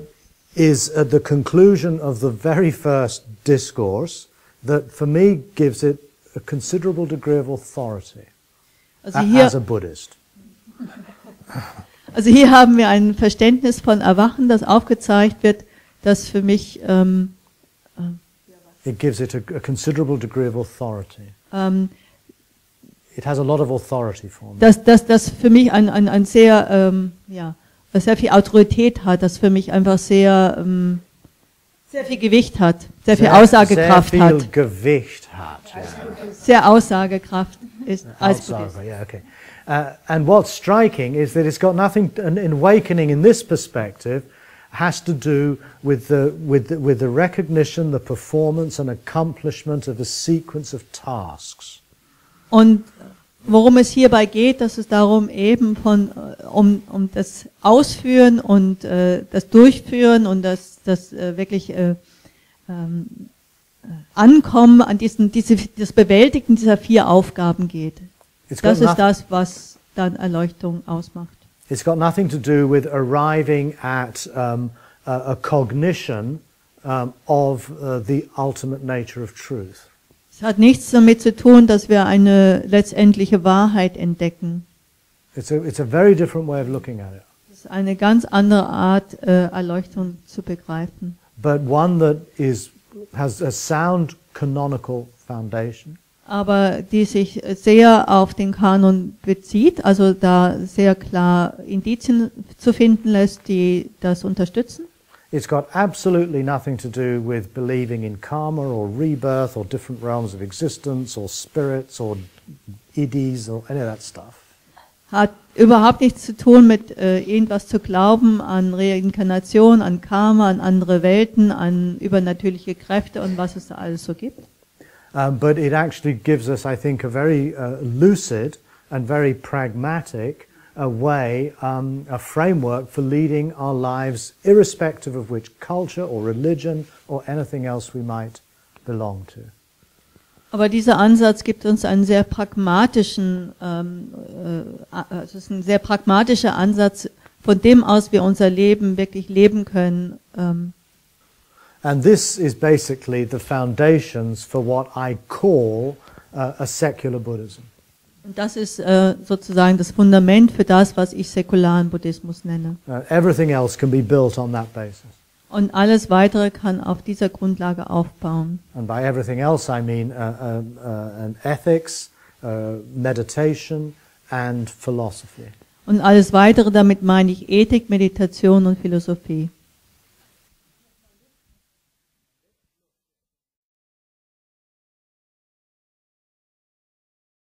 is at the conclusion of the very first discourse that for me gives it a considerable degree of authority as a Buddhist. Also hier haben wir ein Verständnis von Erwachen, das aufgezeigt wird, das für mich it gives it a considerable degree of authority. It has a lot of authority for me. Das für mich ein sehr sehr viel Autorität hat, das für mich einfach sehr viel Gewicht hat, sehr viel Aussagekraft hat. Sehr viel Gewicht hat. Sehr Aussagekraft ist als Buddhist. Yeah, okay. And what's striking is that it's got nothing. An awakening in this perspective has to do with the recognition, the performance, and accomplishment of a sequence of tasks. Und worum es hierbei geht, dass es darum eben um das Ausführen und das Durchführen und das wirklich Ankommen an das Bewältigen dieser 4 Aufgaben geht. Das ist das, was dann Erleuchtung ausmacht. It's got nothing to do with arriving at a cognition of the ultimate nature of truth. Es hat nichts damit zu tun, dass wir eine letztendliche Wahrheit entdecken. It's a very different way of looking at it. Es ist eine ganz andere Art, Erleuchtung zu begreifen. but one that has a sound canonical foundation. Aber die sich sehr auf den Kanon bezieht, also da sehr klar Indizien zu finden lässt, die das unterstützen. It's got absolutely nothing to do with believing in karma or rebirth or different realms of existence or spirits or idis or any of that stuff. Hat überhaupt nichts zu tun mit irgendwas zu glauben an Reinkarnation, an Karma, an andere Welten, an übernatürliche Kräfte und was es da alles so gibt. But it actually gives us, I think, a very lucid and very pragmatic way, a framework for leading our lives, irrespective of which culture or religion or anything else we might belong to. Aber dieser Ansatz gibt uns einen sehr pragmatischen, es ist ein sehr pragmatischer Ansatz, von dem aus wir unser Leben wirklich leben können. And this is basically the foundations for what I call a secular Buddhism. Und das ist sozusagen das Fundament für das, was ich säkularen Buddhismus nenne. Everything else can be built on that basis. Und alles Weitere kann auf dieser Grundlage aufbauen. And by everything else I mean an ethics, meditation and philosophy. Und alles Weitere, damit meine ich Ethik, Meditation und Philosophie.